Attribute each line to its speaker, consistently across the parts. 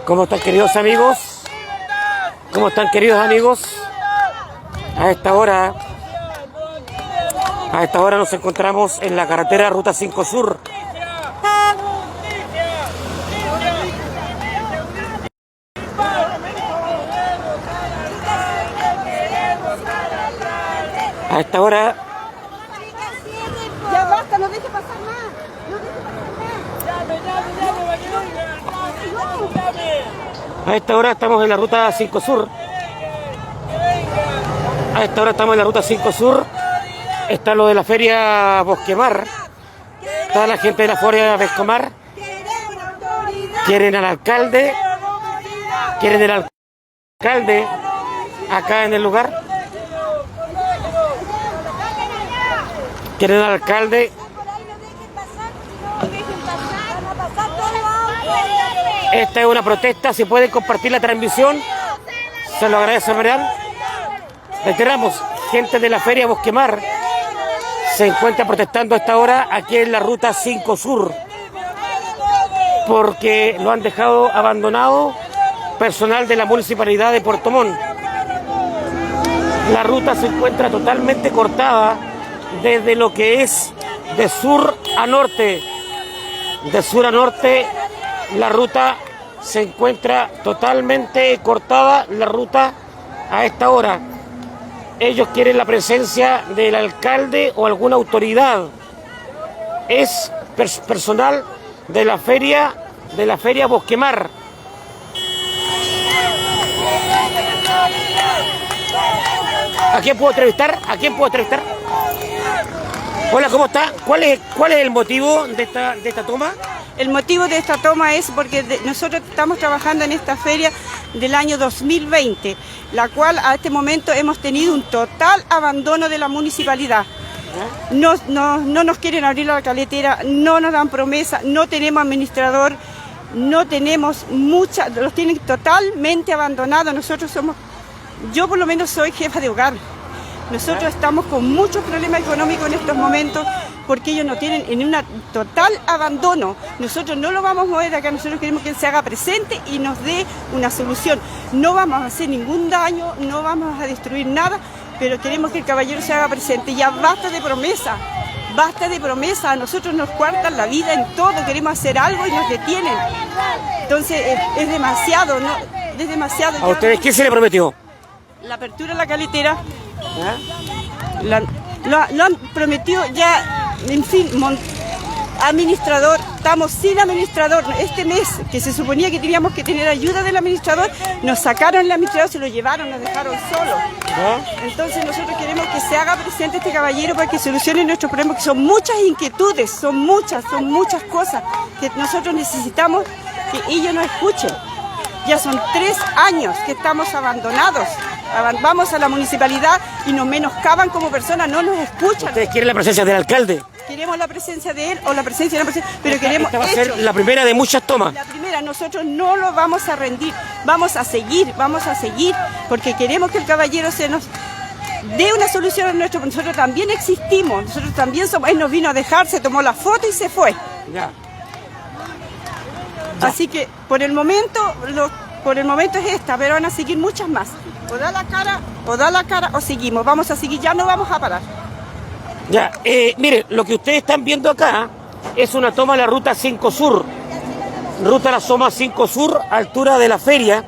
Speaker 1: ¿Cómo están, queridos amigos? ¿Cómo están, queridos amigos? A esta hora nos encontramos en la carretera Ruta 5 Sur. A esta hora...
Speaker 2: Ya basta, no deje pasar más. No deje pasar más.
Speaker 1: A esta hora estamos en la Ruta 5 Sur. A esta hora estamos en la Ruta 5 Sur. Está lo de la Feria Bosquemar. Toda la gente de la Feria Bosquemar quieren al alcalde. Quieren el alcalde acá en el lugar. Quieren al alcalde. Esta es una protesta. Si pueden compartir la transmisión, se lo agradezco, ¿verdad? Reiteramos, gente de la Feria Bosquemar se encuentra protestando a esta hora aquí en la Ruta 5 Sur porque lo han dejado abandonado personal de la Municipalidad de Puerto Montt. La ruta se encuentra totalmente cortada desde lo que es de sur a norte. De sur a norte la ruta se encuentra totalmente cortada, la ruta a esta hora. Ellos quieren la presencia del alcalde o alguna autoridad. Es personal de la feria Bosquemar. ¿A quién puedo entrevistar? ¿A quién puedo entrevistar? Hola, ¿cómo está? ¿Cuál es el motivo de esta toma?
Speaker 2: El motivo de esta toma es porque nosotros estamos trabajando en esta feria del año 2020, la cual a este momento hemos tenido un total abandono de la municipalidad. No nos quieren abrir la caletera, no nos dan promesa, no tenemos administrador, no tenemos los tienen totalmente abandonados. Yo por lo menos soy jefa de hogar. Nosotros estamos con muchos problemas económicos en estos momentos porque ellos nos tienen en un total abandono. Nosotros no lo vamos a mover de acá, nosotros queremos que él se haga presente y nos dé una solución. No vamos a hacer ningún daño, no vamos a destruir nada, pero queremos que el caballero se haga presente. Ya basta de promesa, a nosotros nos cuartan la vida en todo, queremos hacer algo y nos detienen. Entonces es demasiado, ¿no? Es demasiado.
Speaker 1: ¿A ustedes qué se le prometió?
Speaker 2: La apertura de la caletera. Lo han prometido ya, en fin, administrador, estamos sin administrador. Este mes, que se suponía que teníamos que tener ayuda del administrador, nos sacaron el administrador, se lo llevaron, nos dejaron solos. Entonces nosotros queremos que se haga presente este caballero para que solucione nuestros problemas, que son muchas inquietudes, son muchas cosas que nosotros necesitamos que ellos nos escuchen. Ya son 3 años que estamos abandonados. Vamos a la municipalidad y nos menoscaban como personas, no nos escuchan.
Speaker 1: ¿Ustedes quieren la presencia del alcalde?
Speaker 2: Queremos la presencia de él o la presencia de una persona, pero queremos
Speaker 1: esta va a ser la primera de muchas tomas.
Speaker 2: La primera, nosotros no lo vamos a rendir, vamos a seguir, porque queremos que el caballero se nos dé una solución a nuestro. Nosotros también existimos, nosotros también somos. Él nos vino a dejar, se tomó la foto y se fue.
Speaker 1: Ya.
Speaker 2: Así que por el momento es esta, pero van a seguir muchas más. O da la cara o seguimos. Vamos a seguir, ya no vamos a parar.
Speaker 1: Ya, mire, lo que ustedes están viendo acá es una toma de la Ruta 5 Sur. Ruta la Soma 5 Sur, altura de la feria.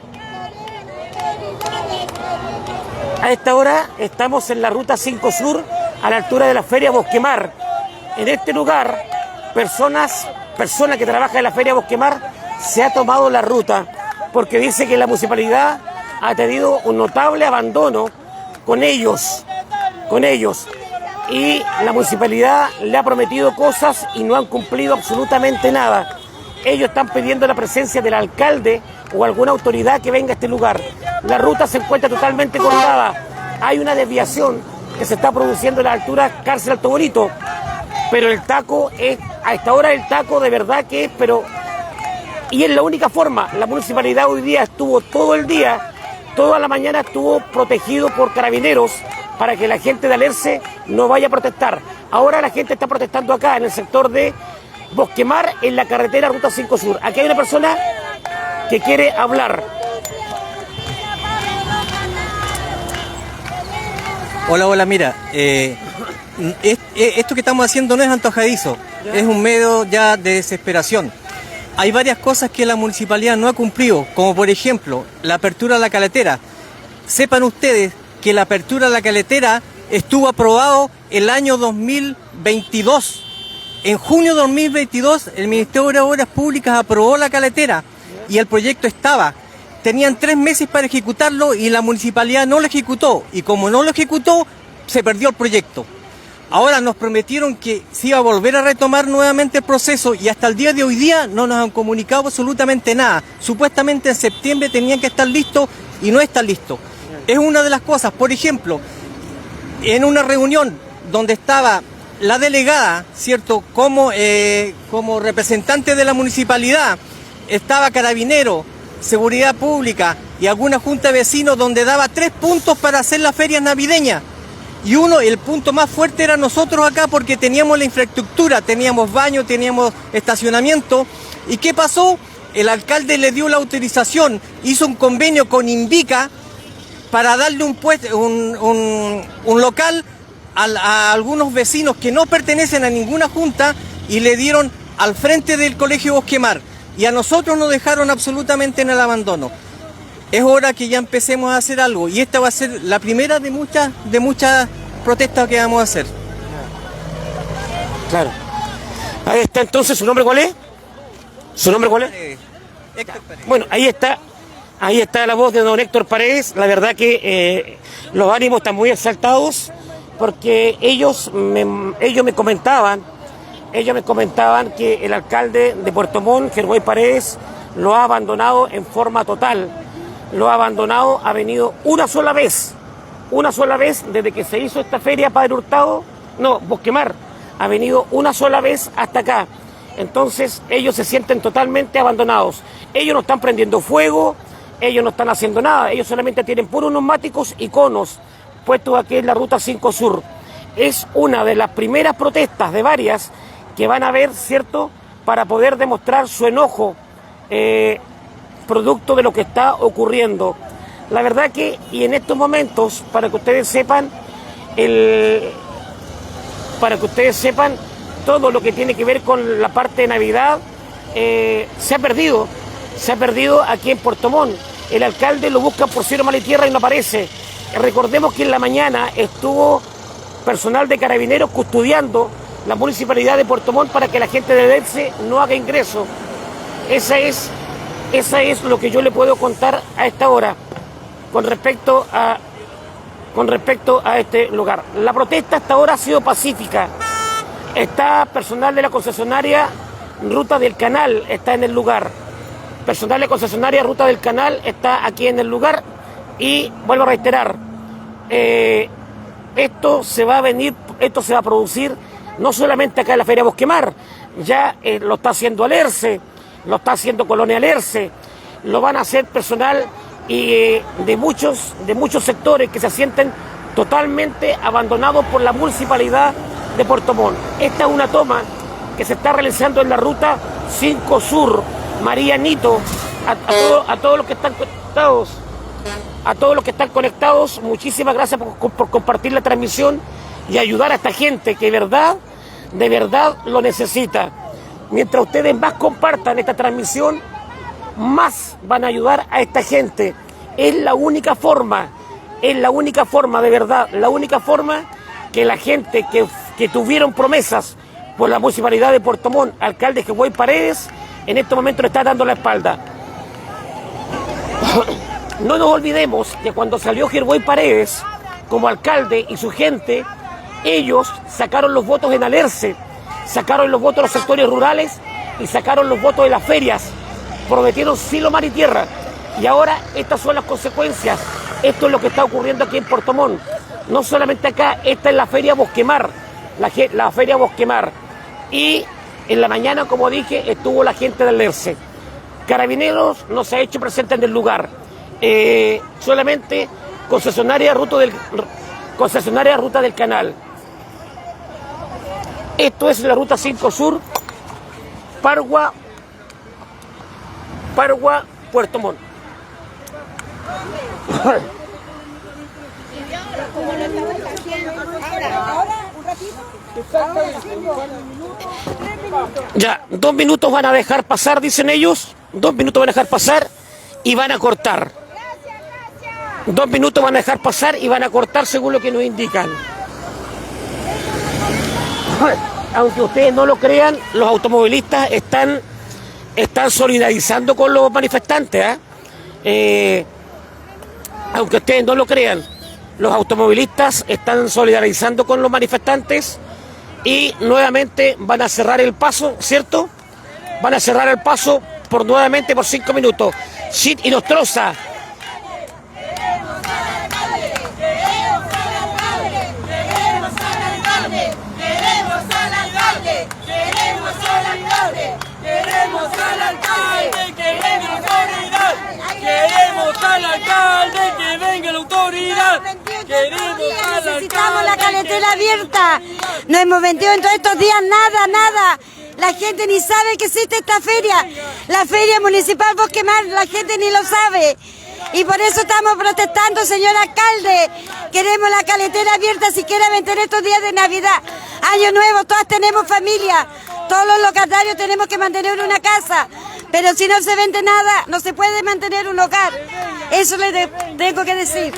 Speaker 1: A esta hora estamos en la Ruta 5 Sur, a la altura de la Feria Bosquemar. En este lugar, personas que trabajan en la Feria Bosquemar se ha tomado la ruta porque dice que la municipalidad ha tenido un notable abandono con ellos. Y la municipalidad le ha prometido cosas y no han cumplido absolutamente nada. Ellos están pidiendo la presencia del alcalde o alguna autoridad que venga a este lugar. La ruta se encuentra totalmente cortada. Hay una desviación que se está produciendo en la altura Cárcel Alto Bonito. Pero el taco es, a esta hora el taco de verdad que es, y es la única forma. La municipalidad hoy día estuvo todo el día, toda la mañana estuvo protegido por carabineros para que la gente de Alerce no vaya a protestar. Ahora la gente está protestando acá en el sector de Bosquemar, en la carretera Ruta 5 Sur. Aquí hay una persona que quiere hablar.
Speaker 3: Hola, mira, esto que estamos haciendo no es antojadizo, es un medio ya de desesperación. Hay varias cosas que la municipalidad no ha cumplido, como por ejemplo, la apertura a la caletera. Sepan ustedes que la apertura a la caletera estuvo aprobado el año 2022. En junio de 2022 el Ministerio de Obras Públicas aprobó la caletera y el proyecto estaba. Tenían 3 meses para ejecutarlo y la municipalidad no lo ejecutó. Y como no lo ejecutó, se perdió el proyecto. Ahora nos prometieron que se iba a volver a retomar nuevamente el proceso y hasta el día de hoy día no nos han comunicado absolutamente nada. Supuestamente en septiembre tenían que estar listos y no están listos. Es una de las cosas. Por ejemplo, en una reunión donde estaba la delegada, ¿cierto? Como representante de la municipalidad, estaba Carabinero, Seguridad Pública y alguna junta de vecinos donde daba 3 puntos para hacer las ferias navideñas. Y el punto más fuerte era nosotros acá porque teníamos la infraestructura, teníamos baño, teníamos estacionamiento. ¿Y qué pasó? El alcalde le dio la autorización, hizo un convenio con Invica para darle un local a algunos vecinos que no pertenecen a ninguna junta y le dieron al frente del Colegio Bosquemar. Y a nosotros nos dejaron absolutamente en el abandono. Es hora que ya empecemos a hacer algo y esta va a ser la primera de muchas protestas que vamos a hacer.
Speaker 1: Claro. Ahí está entonces, ¿su nombre cuál es? ¿Su nombre cuál es?
Speaker 3: Héctor Paredes.
Speaker 1: Bueno, ahí está la voz de don Héctor Paredes. La verdad que los ánimos están muy exaltados porque ellos me comentaban que el alcalde de Puerto Montt, Gerboy Paredes, lo ha abandonado en forma total. Lo ha abandonado, ha venido una sola vez desde que se hizo esta feria Bosquemar, ha venido una sola vez hasta acá. Entonces ellos se sienten totalmente abandonados. Ellos no están prendiendo fuego, ellos no están haciendo nada, ellos solamente tienen puros neumáticos y conos puestos aquí en la Ruta 5 Sur. Es una de las primeras protestas de varias que van a haber, ¿cierto?, para poder demostrar su enojo producto de lo que está ocurriendo. La verdad que, y en estos momentos, para que ustedes sepan todo lo que tiene que ver con la parte de Navidad, se ha perdido aquí en Puerto Montt. El alcalde lo busca por cielo, mar y tierra y no aparece. Recordemos que en la mañana estuvo personal de Carabineros custodiando la municipalidad de Puerto Montt para que la gente de DERCE no haga ingreso. Esa es lo que yo le puedo contar a esta hora con respecto a este lugar. La protesta hasta ahora ha sido pacífica. Está personal de la concesionaria Ruta del Canal, está en el lugar. Personal de concesionaria Ruta del Canal está aquí en el lugar y vuelvo a reiterar, esto se va a producir no solamente acá en la Feria Bosquemar, ya lo está haciendo Alerce, lo está haciendo Colonia Alerce, lo van a hacer personal y de muchos sectores que se sienten totalmente abandonados por la municipalidad de Puerto Montt. Esta es una toma que se está realizando en la Ruta 5 Sur. María Nito, a todos los que están conectados, muchísimas gracias por compartir la transmisión y ayudar a esta gente que de verdad lo necesita. Mientras ustedes más compartan esta transmisión, más van a ayudar a esta gente. Es la única forma, de verdad, la única forma que la gente que tuvieron promesas por la municipalidad de Puerto Montt, alcalde Gerboy Paredes, en este momento le está dando la espalda. No nos olvidemos que cuando salió Gerboy Paredes como alcalde y su gente, ellos sacaron los votos en Alerce, sacaron los votos de los sectores rurales y sacaron los votos de las ferias. Prometieron cielo, mar y tierra. Y ahora estas son las consecuencias. Esto es lo que está ocurriendo aquí en Puerto Montt. No solamente acá, esta es la Feria Bosquemar. La Feria Bosquemar. Y en la mañana, como dije, estuvo la gente de Alerce. Carabineros no se ha hecho presente en el lugar. Solamente concesionaria Ruta del Canal. Esto es la Ruta 5 Sur, Pargua, Puerto Montt. Ya, 2 minutos van a dejar pasar, dicen ellos. 2 minutos van a dejar pasar y van a cortar. 2 minutos van a dejar pasar y van a cortar según lo que nos indican. Aunque ustedes no lo crean, los automovilistas están solidarizando con los manifestantes. Aunque ustedes no lo crean, los automovilistas están solidarizando con los manifestantes y nuevamente van a cerrar el paso, ¿cierto? Van a cerrar el paso nuevamente por 5 minutos. Shit y Nostroza.
Speaker 4: Queremos al alcalde, que venga la autoridad.
Speaker 5: Necesitamos la caletera abierta. No hemos vendido en todos estos días nada. La gente ni sabe que existe esta feria. La feria municipal Bosque Mar, la gente ni lo sabe. Y por eso estamos protestando, señor alcalde. Queremos la caletera abierta si quiere vender estos días de Navidad. Año Nuevo, todas tenemos familia. Todos los locatarios tenemos que mantener una casa. Pero si no se vende nada, no se puede mantener un hogar. Eso le tengo que decir.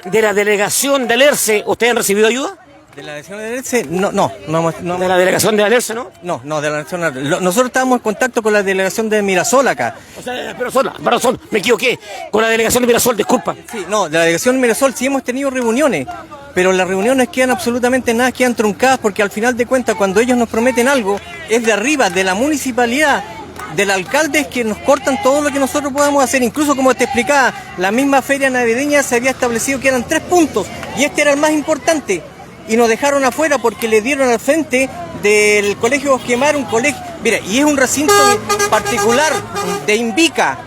Speaker 1: De la delegación del ERCE, ¿ustedes han recibido ayuda?
Speaker 3: ¿De la delegación del ERCE? No.
Speaker 1: ¿De la delegación de ERCE, no?
Speaker 3: No, de la delegación. Nosotros estábamos en contacto con la delegación de Mirasol acá.
Speaker 1: O sea, Mirasol, me equivoqué. Con la delegación de Mirasol, disculpa.
Speaker 3: Sí, no, de la delegación de Mirasol sí hemos tenido reuniones, pero las reuniones quedan absolutamente nada, quedan truncadas porque al final de cuentas cuando ellos nos prometen algo, es de arriba, de la municipalidad, del alcalde, es que nos cortan todo lo que nosotros podamos hacer. Incluso como te explicaba, la misma feria navideña se había establecido que eran 3 puntos y este era el más importante. Y nos dejaron afuera porque le dieron al frente del colegio Bosque Mar, un colegio, mira, y es un recinto particular de Invica.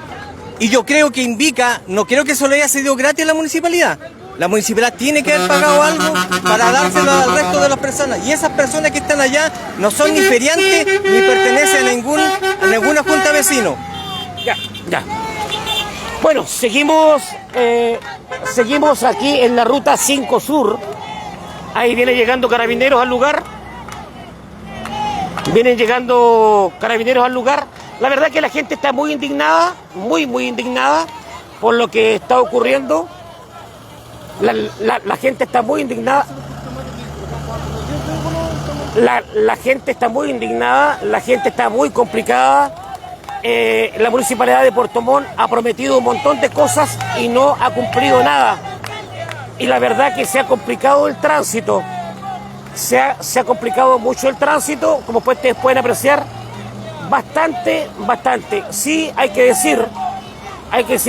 Speaker 3: Y yo creo que Invica, no creo que eso le haya cedido gratis a la municipalidad. La municipalidad tiene que haber pagado algo para dárselo al resto de las personas. Y esas personas que están allá no son ni feriantes ni pertenecen a ninguna junta de vecinos.
Speaker 1: Ya. Bueno, seguimos aquí en la ruta 5 Sur. Ahí viene llegando carabineros al lugar. Vienen llegando carabineros al lugar. La verdad que la gente está muy indignada, muy indignada por lo que está ocurriendo. La gente está muy indignada. La gente está muy indignada, la gente está muy complicada. La municipalidad de Puerto Montt ha prometido un montón de cosas y no ha cumplido nada. Y la verdad que se ha complicado el tránsito. Se ha complicado mucho el tránsito, como ustedes pueden apreciar, bastante. Sí, hay que decir,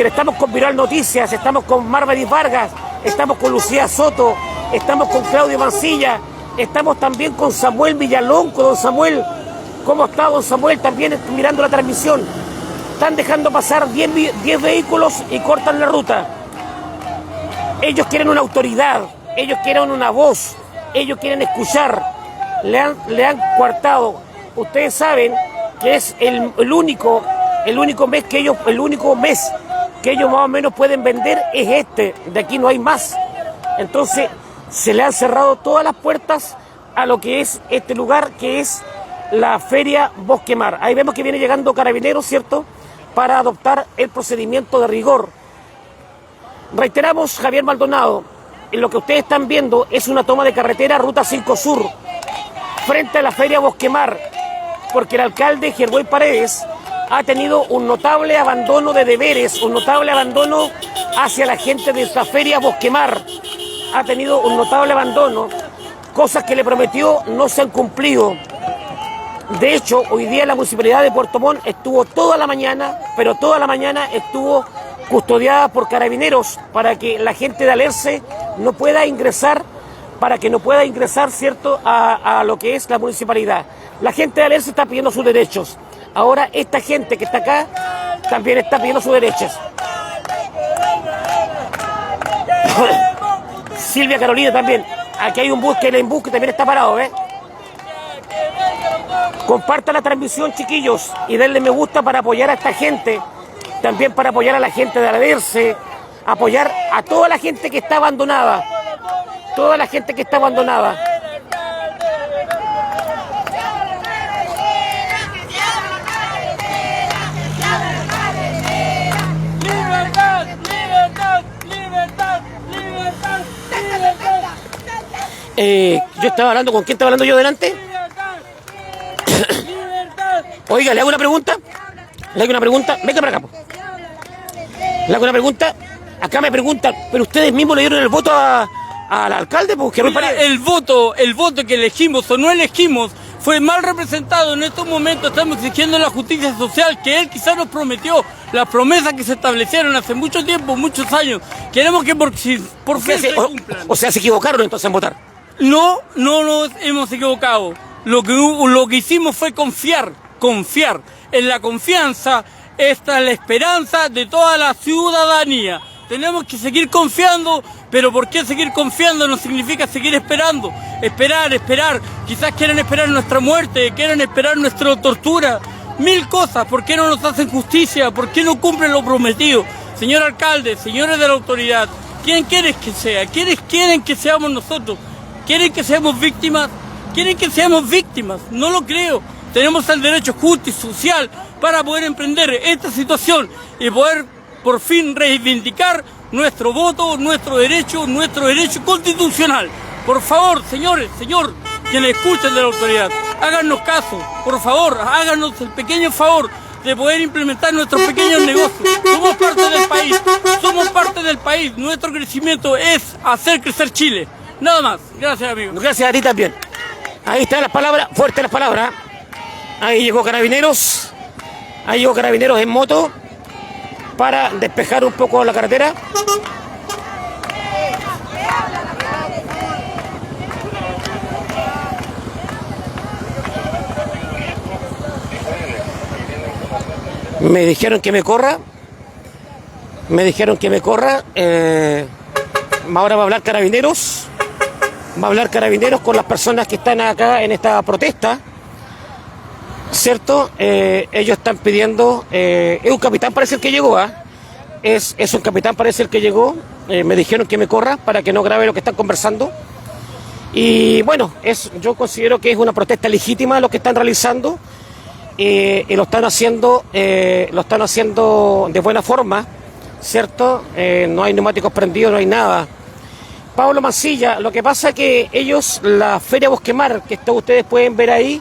Speaker 1: estamos con Viral Noticias, estamos con Marbelis Vargas, estamos con Lucía Soto, estamos con Claudio Mancilla, estamos también con Samuel Villalón, con don Samuel. ¿Cómo está don Samuel? También mirando la transmisión. Están dejando pasar 10 vehículos y cortan la ruta. Ellos quieren una autoridad, ellos quieren una voz, ellos quieren escuchar. Le han coartado. Ustedes saben que es el único mes que ellos más o menos pueden vender es este. De aquí no hay más. Entonces se le han cerrado todas las puertas a lo que es este lugar, que es la Feria Bosque Mar. Ahí vemos que viene llegando carabineros, ¿cierto?, para adoptar el procedimiento de rigor. Reiteramos, Javier Maldonado, en lo que ustedes están viendo es una toma de carretera Ruta 5 Sur, frente a la Feria Bosque Mar, porque el alcalde Gerway Paredes ha tenido un notable abandono de deberes, un notable abandono hacia la gente de esta Feria Bosque Mar. Ha tenido un notable abandono, cosas que le prometió no se han cumplido. De hecho, hoy día la municipalidad de Puerto Montt estuvo toda la mañana estuvo custodiada por carabineros para que la gente de Alerce no pueda ingresar, ¿cierto?, a lo que es la municipalidad. La gente de Alerce está pidiendo sus derechos. Ahora esta gente que está acá también está pidiendo sus derechos. Silvia Carolina también. Aquí hay un bus que también está parado, ¿ves? Compartan la transmisión, chiquillos, y denle me gusta para apoyar a esta gente, también para apoyar a la gente de Aladerce, apoyar a toda la gente que está abandonada, toda la gente que está abandonada.
Speaker 4: Libertad, libertad, libertad, libertad, libertad.
Speaker 1: Yo estaba hablando, ¿con quién estaba hablando yo delante? Oiga, le hago una pregunta. Le hago una pregunta. Venga para acá. Le hago una pregunta. Acá me preguntan, pero ustedes mismos le dieron el voto al alcalde, porque
Speaker 4: el voto que elegimos o no elegimos fue mal representado. En estos momentos estamos exigiendo la justicia social que él quizás nos prometió, las promesas que se establecieron hace mucho tiempo, muchos años. Queremos que por fin se cumplan.
Speaker 1: O sea, se equivocaron entonces en votar.
Speaker 4: No nos hemos equivocado. Lo que hicimos fue confiar. En la confianza está la esperanza de toda la ciudadanía. Tenemos que seguir confiando, pero ¿por qué seguir confiando? No significa seguir esperando. Esperar. Quizás quieren esperar nuestra muerte, quieren esperar nuestra tortura. Mil cosas. ¿Por qué no nos hacen justicia? ¿Por qué no cumplen lo prometido? Señor alcalde, señores de la autoridad, ¿quién quieren que sea? ¿Quiénes quieren que seamos nosotros? ¿Quieren que seamos víctimas? ¿Quieren que seamos víctimas? No lo creo. Tenemos el derecho justo y social para poder emprender esta situación y poder por fin reivindicar nuestro voto, nuestro derecho constitucional. Por favor, señores, quienes escuchen de la autoridad, háganos caso, por favor, háganos el pequeño favor de poder implementar nuestros pequeños negocios. Somos parte del país, nuestro crecimiento es hacer crecer Chile. Nada más, gracias amigos.
Speaker 1: Gracias a ti también. Ahí están las palabras, fuertes las palabras. Ahí llegó Carabineros en moto para despejar un poco la carretera. Me dijeron que me corra. Ahora va a hablar Carabineros. Va a hablar Carabineros con las personas que están acá en esta protesta. ¿Cierto? Ellos están pidiendo... es un capitán parece el que llegó, ¿ah? Es un capitán parece el que llegó. Me dijeron que me corra para que no grabe lo que están conversando. Y bueno, yo considero que es una protesta legítima lo que están realizando. Y lo están haciendo de buena forma, ¿cierto? No hay neumáticos prendidos, no hay nada. Pablo Mancilla, lo que pasa es que ellos, la Feria Bosquemar, que ustedes pueden ver ahí,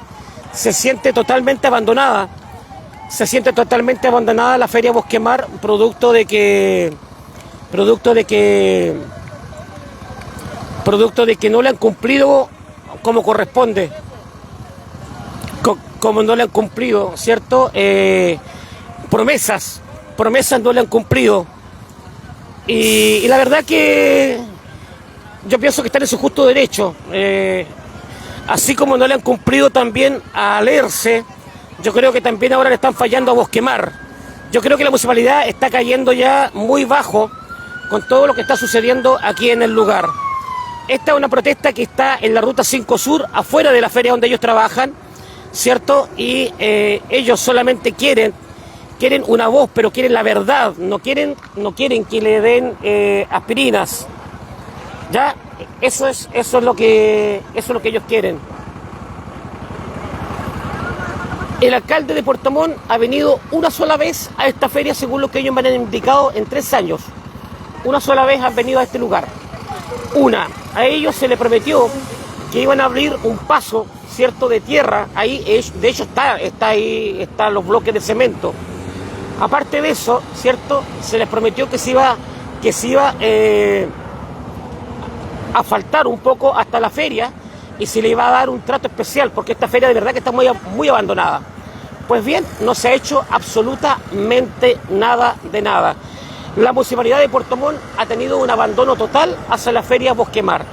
Speaker 1: se siente totalmente abandonada. Se siente totalmente abandonada la Feria Bosquemar, producto de que no le han cumplido como corresponde. Como no le han cumplido, ¿cierto? Promesas no le han cumplido. Y la verdad que yo pienso que están en su justo derecho. Así como no le han cumplido también a Aladerce, yo creo que también ahora le están fallando a Bosquemar. Yo creo que la municipalidad está cayendo ya muy bajo con todo lo que está sucediendo aquí en el lugar. Esta es una protesta que está en la Ruta 5 Sur, afuera de la feria donde ellos trabajan, ¿cierto? Y ellos solamente quieren una voz, pero quieren la verdad, no quieren que le den aspirinas. Ya, eso es lo que ellos quieren. El alcalde de Puerto Montt ha venido una sola vez a esta feria, según lo que ellos me han indicado, en 3 años. Una sola vez han venido a este lugar. A ellos se les prometió que iban a abrir un paso, ¿cierto?, de tierra. Ahí, de hecho, están los bloques de cemento. Aparte de eso, ¿cierto?, se les prometió que se iba a faltar un poco hasta la feria y se le iba a dar un trato especial, porque esta feria de verdad que está muy, muy abandonada. Pues bien, no se ha hecho absolutamente nada de nada. La municipalidad de Puerto Montt ha tenido un abandono total hacia la feria Bosquemar.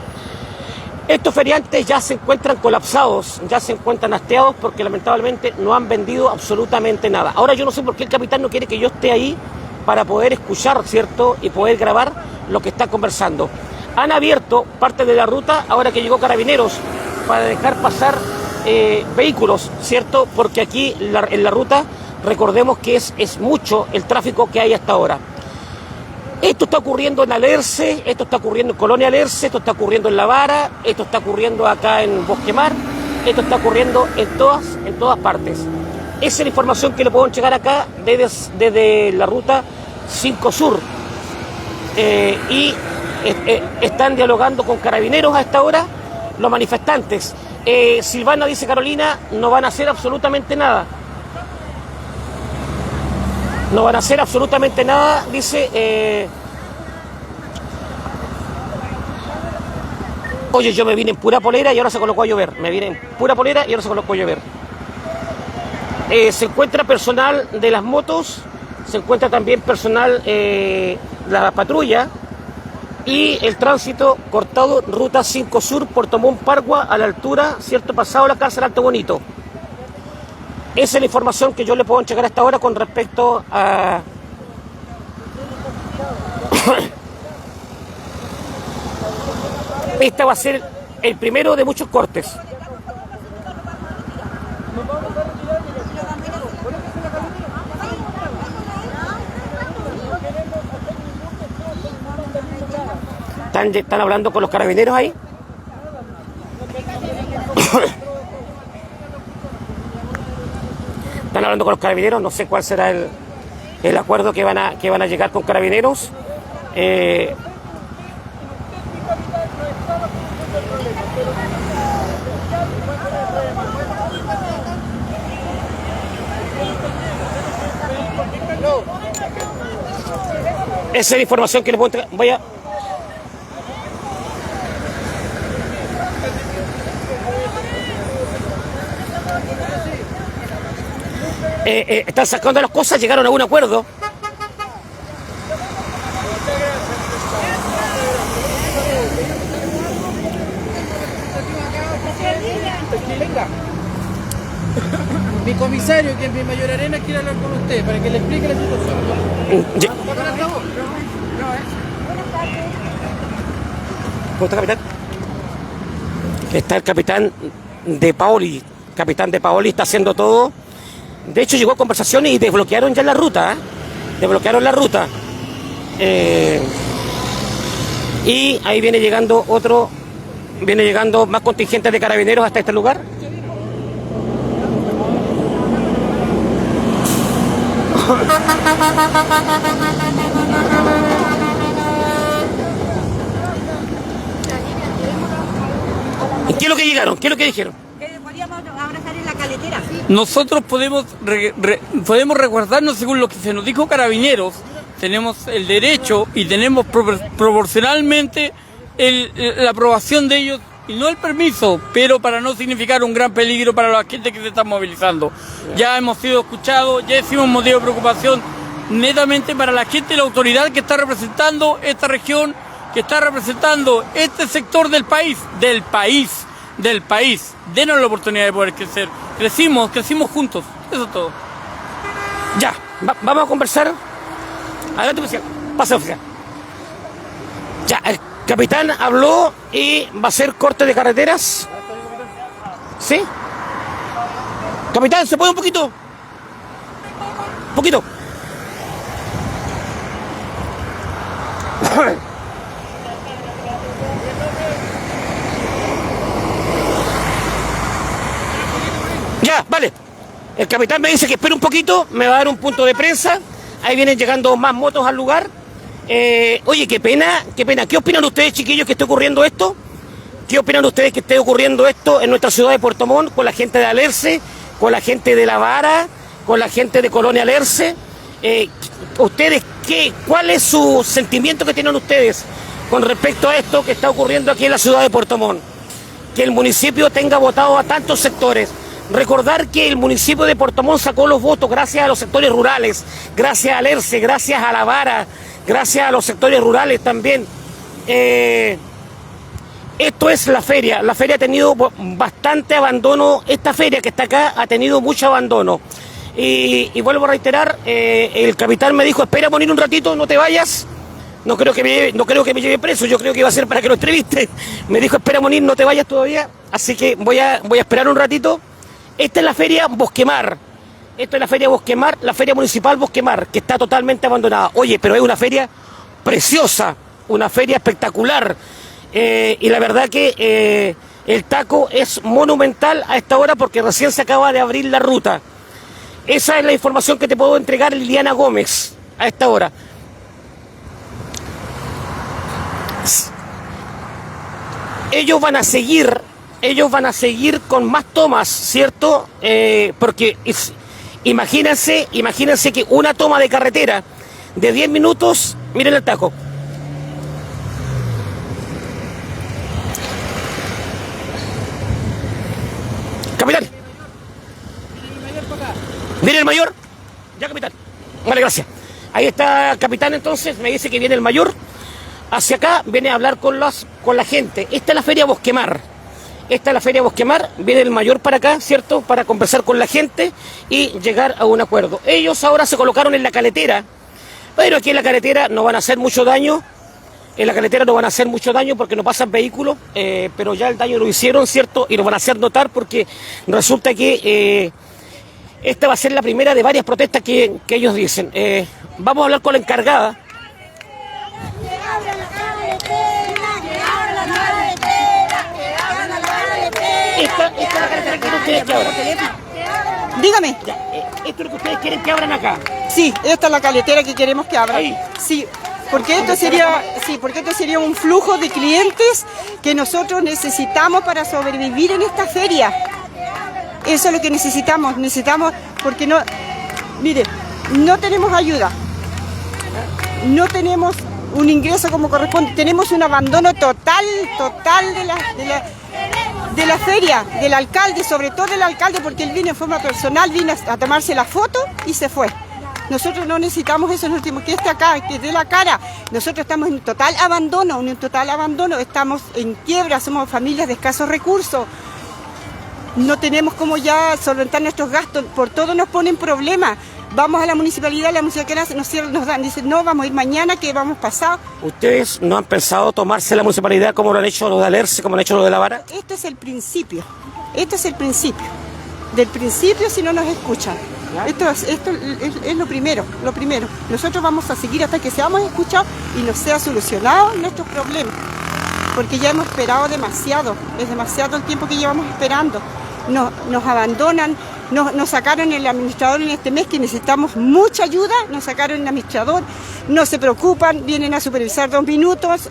Speaker 1: Estos feriantes ya se encuentran colapsados, ya se encuentran hastiados porque lamentablemente no han vendido absolutamente nada. Ahora yo no sé por qué el capitán no quiere que yo esté ahí para poder escuchar, ¿cierto?, y poder grabar lo que está conversando. Han abierto parte de la ruta ahora que llegó Carabineros para dejar pasar vehículos, ¿cierto? Porque aquí en la ruta, recordemos que es mucho el tráfico que hay hasta ahora. Esto está ocurriendo en Alerce, esto está ocurriendo en Colonia Alerce, esto está ocurriendo en La Vara, esto está ocurriendo acá en Bosquemar, esto está ocurriendo en todas partes. Esa es la información que le puedo llegar acá desde la ruta 5 Sur. Y están dialogando con carabineros a esta hora los manifestantes. Silvana, dice Carolina, no van a hacer absolutamente nada. No van a hacer absolutamente nada, dice. Oye, yo me vine en pura polera y ahora se colocó a llover. Me vine en pura polera y ahora se colocó a llover. Se encuentra personal de las motos, se encuentra también personal la patrulla y el tránsito cortado, ruta 5 Sur, Puerto Montt, Pargua, a la altura, cierto, pasado la cárcel Alto Bonito. Esa es la información que yo le puedo entregar hasta ahora con respecto a... Esta va a ser el primero de muchos cortes. ¿Están hablando con los carabineros ahí? Están hablando con los carabineros, no sé cuál será el acuerdo que van a llegar con carabineros. Esa es la información que les voy a... están sacando las cosas, llegaron a un acuerdo.
Speaker 6: Mi comisario, que es mi mayor arena, quiere hablar con usted para que le explique la situación.
Speaker 1: ¿Cómo está, capitán? Está el capitán de Paoli. Capitán de Paoli está haciendo todo. De hecho, llegó a conversaciones y desbloquearon ya la ruta. Desbloquearon la ruta. Y ahí viene llegando más contingentes de carabineros hasta este lugar. ¿Qué es lo que llegaron? ¿Qué es lo que dijeron?
Speaker 5: Que podíamos abrazar en la caletera.
Speaker 4: Nosotros podemos resguardarnos según lo que se nos dijo Carabineros. Tenemos el derecho y tenemos proporcionalmente la aprobación de ellos y no el permiso, pero para no significar un gran peligro para la gente que se está movilizando. Ya hemos sido escuchados, ya hicimos motivo de preocupación netamente para la gente y la autoridad que está representando esta región, que está representando este sector del país. Denos la oportunidad de poder crecer. Crecimos juntos. Eso es todo.
Speaker 1: Ya, vamos a conversar. Adelante, oficial. Pase, oficial. Ya, el capitán habló y va a hacer corte de carreteras. ¿Sí? Capitán, ¿se puede un poquito? Un poquito. Ya, vale. El capitán me dice que espere un poquito, me va a dar un punto de prensa. Ahí vienen llegando más motos al lugar. Oye, qué pena. ¿Qué opinan ustedes, chiquillos, que esté ocurriendo esto? ¿Qué opinan ustedes que esté ocurriendo esto en nuestra ciudad de Puerto Montt, con la gente de Alerce, con la gente de La Vara, con la gente de Colonia Alerce? ¿Ustedes cuál es su sentimiento que tienen ustedes con respecto a esto que está ocurriendo aquí en la ciudad de Puerto Montt? Que el municipio tenga votado a tantos sectores. Recordar que el municipio de Puerto Montt sacó los votos gracias a los sectores rurales, gracias a Alerce, gracias a La Vara, gracias a los sectores rurales también. Esto es la feria. La feria ha tenido bastante abandono. Esta feria que está acá ha tenido mucho abandono. Y vuelvo a reiterar, el capitán me dijo, espera morir un ratito, no te vayas, No creo que me lleve preso, yo creo que va a ser para que lo entreviste. Me dijo, espera Monir, no te vayas todavía, así que voy a esperar un ratito. Esta es la feria Bosquemar. Esto es la feria Bosquemar, la feria municipal Bosquemar, que está totalmente abandonada. Oye, pero es una feria preciosa, una feria espectacular. Y la verdad que el taco es monumental a esta hora porque recién se acaba de abrir la ruta. Esa es la información que te puedo entregar, Liliana Gómez, a esta hora. Ellos van a seguir con más tomas, ¿cierto? Porque imagínense que una toma de carretera de 10 minutos, miren el taco. Capitán. Viene el mayor. Ya, capitán. Vale, gracias. Ahí está, capitán, entonces, me dice que viene el mayor. Hacia acá viene a hablar con la gente. Esta es la feria Bosquemar. Viene el mayor para acá, ¿cierto? Para conversar con la gente y llegar a un acuerdo. Ellos ahora se colocaron en la caletera, pero aquí en la caletera no van a hacer mucho daño. Porque no pasan vehículos, pero ya el daño lo hicieron, ¿cierto? Y lo van a hacer notar porque resulta que esta va a ser la primera de varias protestas que ellos dicen. Vamos a hablar con la encargada. Esta es la carretera que ustedes que abran.
Speaker 2: Dígame.
Speaker 1: Ya, esto es lo que ustedes quieren que abran acá.
Speaker 2: Sí, esta es la caletera que queremos que abra.
Speaker 1: Ahí.
Speaker 2: Sí, porque esto sería un flujo de clientes que nosotros necesitamos para sobrevivir en esta feria. Eso es lo que necesitamos, porque no, mire, no tenemos ayuda, no tenemos un ingreso como corresponde, tenemos un abandono total de la feria, del alcalde, sobre todo del alcalde, porque él vino en forma personal, vino a tomarse la foto y se fue. Nosotros no necesitamos eso, el último que esté acá, que dé la cara. Nosotros estamos en total abandono, estamos en quiebra, somos familias de escasos recursos. No tenemos cómo ya solventar nuestros gastos, por todo nos ponen problemas. Vamos a la municipalidad nos dan, dicen, no, vamos a ir mañana, que vamos pasado.
Speaker 1: ¿Ustedes no han pensado tomarse la municipalidad como lo han hecho los de Alerce, como lo han hecho los de La Vara?
Speaker 2: Este es el principio. Del principio si no nos escuchan. Esto es lo primero. Nosotros vamos a seguir hasta que seamos escuchados y nos sea solucionado nuestros problemas. Porque ya hemos esperado demasiado, es demasiado el tiempo que llevamos esperando. Nos abandonan, nos sacaron el administrador en este mes que necesitamos mucha ayuda, nos sacaron el administrador, no se preocupan, vienen a supervisar 2 minutos,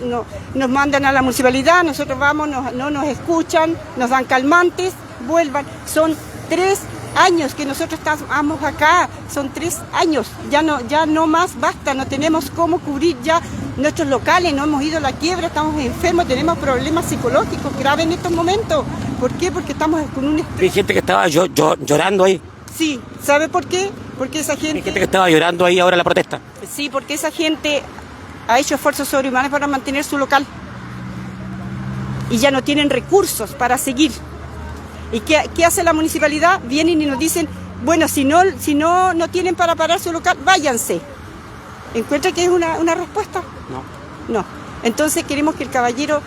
Speaker 2: nos mandan a la municipalidad, nosotros vamos, no nos escuchan, nos dan calmantes, vuelvan. Son 3 años que nosotros estamos acá, son 3 años, ya no más basta, no tenemos cómo cubrir ya nuestros locales, no hemos ido a la quiebra, estamos enfermos, tenemos problemas psicológicos graves en estos momentos. ¿Por qué? Porque estamos con un estrés.
Speaker 1: Hay gente que estaba llorando ahí.
Speaker 2: Sí, ¿sabe por qué? Porque esa gente...
Speaker 1: Hay gente que estaba llorando ahí ahora en la protesta.
Speaker 2: Sí, porque esa gente ha hecho esfuerzos sobrehumanos para mantener su local. Y ya no tienen recursos para seguir. ¿Y qué hace la municipalidad? Vienen y nos dicen, bueno, si no tienen para parar su local, váyanse. ¿Encuentra que es una respuesta? No. Entonces queremos que el caballero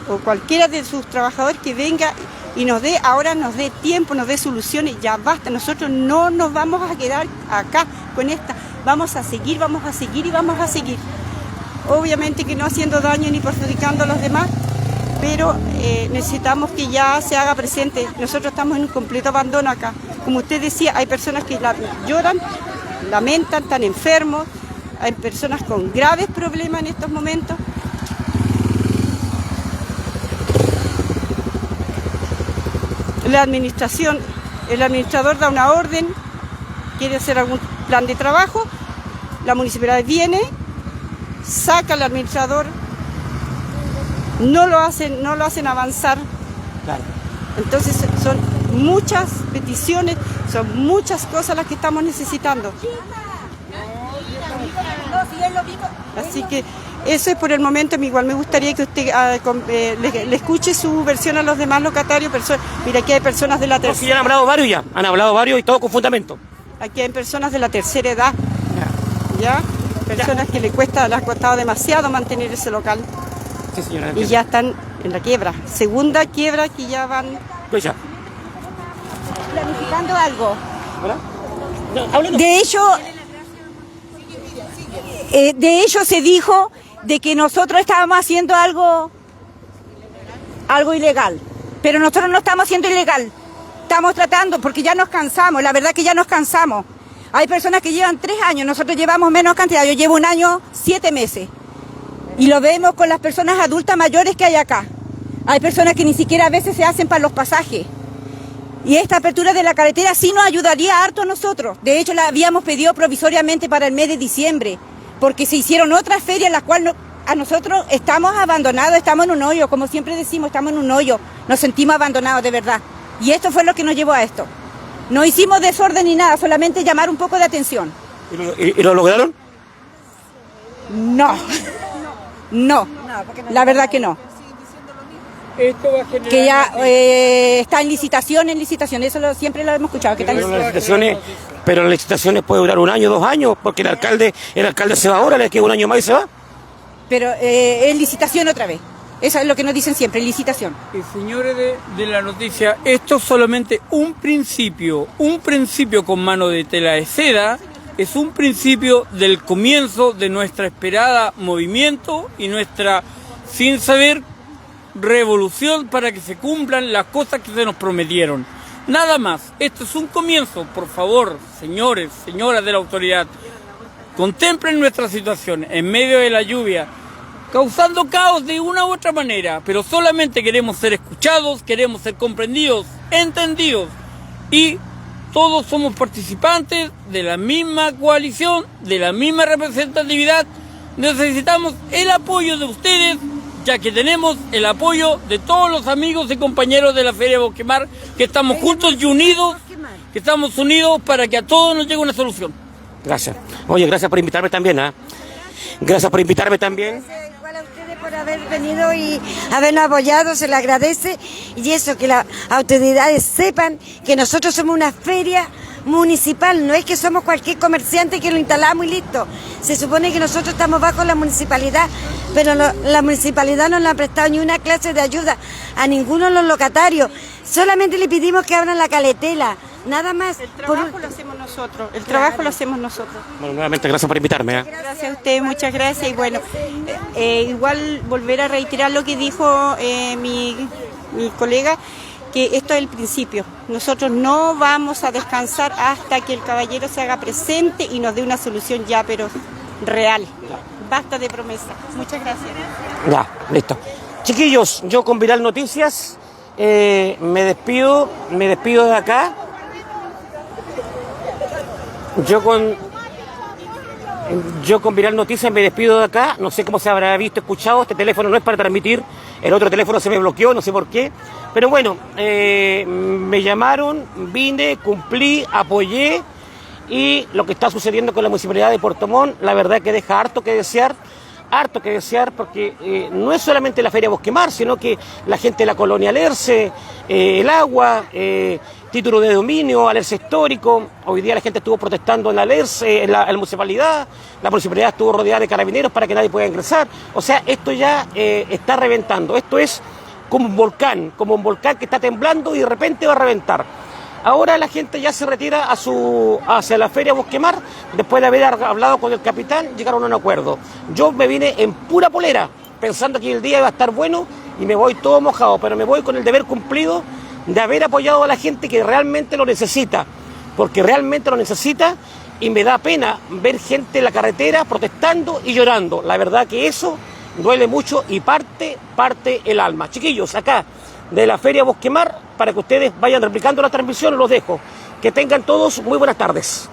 Speaker 2: o cualquiera de sus trabajadores que venga y nos dé tiempo, nos dé soluciones, ya basta. Nosotros no nos vamos a quedar acá con esta. Vamos a seguir. Obviamente que no haciendo daño ni perjudicando a los demás, pero necesitamos que ya se haga presente. Nosotros estamos en un completo abandono acá. Como usted decía, hay personas que lloran, lamentan, están enfermos, hay personas con graves problemas en estos momentos. La administración, el administrador da una orden, quiere hacer algún plan de trabajo, la municipalidad viene, saca al administrador, no lo hacen avanzar.
Speaker 1: Claro.
Speaker 2: Entonces son muchas peticiones, son muchas cosas las que estamos necesitando. Así que eso es por el momento. Igual me gustaría que usted le escuche su versión a los demás locatarios. Mira, aquí hay personas de la tercera
Speaker 1: edad. Ya han hablado varios y todo con fundamento.
Speaker 2: Aquí hay personas de la tercera edad. ¿Ya? personas que le ha costado demasiado mantener ese local.
Speaker 1: Sí, señora.
Speaker 2: Y ya están en la quiebra. Segunda quiebra que ya van
Speaker 1: Pues ya.
Speaker 2: planificando algo.
Speaker 1: ¿Verdad? No, háblenos.
Speaker 2: De hecho se dijo de que nosotros estábamos haciendo algo ilegal. Pero nosotros no estamos haciendo ilegal. Estamos tratando, porque ya nos cansamos, la verdad que ya nos cansamos. Hay personas que llevan 3 años, nosotros llevamos menos cantidad, yo llevo 1 año, 7 meses. Y lo vemos con las personas adultas mayores que hay acá. Hay personas que ni siquiera a veces se hacen para los pasajes. Y esta apertura de la carretera sí nos ayudaría harto a nosotros. De hecho, la habíamos pedido provisoriamente para el mes de diciembre, porque se hicieron otras ferias en las cuales a nosotros estamos abandonados, estamos en un hoyo, como siempre decimos, estamos en un hoyo, nos sentimos abandonados de verdad. Y esto fue lo que nos llevó a esto. No hicimos desorden ni nada, solamente llamar un poco de atención.
Speaker 1: ¿Y lo lograron?
Speaker 2: No, la verdad que no.
Speaker 4: Esto va a generar...
Speaker 2: Que ya está en licitación, eso siempre lo hemos escuchado. Que está
Speaker 1: Pero las licitaciones puede durar 1 año, 2 años, porque el alcalde se va ahora, le queda 1 año más y se va.
Speaker 2: Pero es licitación otra vez. Eso es lo que nos dicen siempre, licitación.
Speaker 4: Señores de la noticia, esto es solamente un principio con mano de tela de seda, es un principio del comienzo de nuestra esperada movimiento y nuestra, sin saber, revolución para que se cumplan las cosas que se nos prometieron. Nada más, esto es un comienzo, por favor, señores, señoras de la autoridad, contemplen nuestra situación en medio de la lluvia, causando caos de una u otra manera, pero solamente queremos ser escuchados, queremos ser comprendidos, entendidos, y todos somos participantes de la misma coalición, de la misma representatividad. Necesitamos el apoyo de ustedes, ya que tenemos el apoyo de todos los amigos y compañeros de la Feria Bosquemar, que estamos juntos y unidos, que estamos unidos para que a todos nos llegue una solución.
Speaker 1: Gracias. Oye, gracias por invitarme también, ¿ah? Gracias por invitarme también.
Speaker 5: Igual a ustedes por haber venido y habernos apoyado, se les agradece. Y eso, que las autoridades sepan que nosotros somos una feria municipal, no es que somos cualquier comerciante que lo instalamos y listo. Se supone que nosotros estamos bajo la municipalidad, pero la municipalidad no le ha prestado ni una clase de ayuda a ninguno de los locatarios. Solamente le pedimos que abran la caletela, nada más.
Speaker 2: El trabajo lo hacemos nosotros, el trabajo lo hacemos nosotros.
Speaker 1: Bueno, nuevamente gracias por invitarme, ¿eh?
Speaker 2: Gracias a ustedes, muchas gracias. Y bueno, igual volver a reiterar lo que dijo mi colega, que esto es el principio. Nosotros no vamos a descansar hasta que el caballero se haga presente y nos dé una solución ya, pero real. Basta de promesas. Muchas gracias.
Speaker 1: Ya, listo. Chiquillos, yo con Viral Noticias me despido de acá. Yo con Viral Noticias me despido de acá. No sé cómo se habrá visto, escuchado. Este teléfono no es para transmitir. El otro teléfono se me bloqueó, no sé por qué. Pero bueno, me llamaron, vine, cumplí, apoyé. Y lo que está sucediendo con la Municipalidad de Puerto Montt, la verdad que deja harto que desear, porque no es solamente la Feria Bosquemar, sino que la gente de la colonia Alerce, el agua, título de dominio, Alerce histórico. Hoy día la gente estuvo protestando en la Alerce, en la municipalidad estuvo rodeada de carabineros para que nadie pueda ingresar. O sea, esto ya está reventando. Esto es como un volcán que está temblando y de repente va a reventar. Ahora la gente ya se retira hacia la Feria Bosquemar, después de haber hablado con el capitán, llegaron a un acuerdo. Yo me vine en pura polera, pensando que el día iba a estar bueno, y me voy todo mojado, pero me voy con el deber cumplido de haber apoyado a la gente que realmente lo necesita, porque realmente lo necesita, y me da pena ver gente en la carretera protestando y llorando. La verdad que eso duele mucho y parte el alma. Chiquillos, acá de la Feria Bosquemar, para que ustedes vayan replicando la transmisión, los dejo. Que tengan todos muy buenas tardes.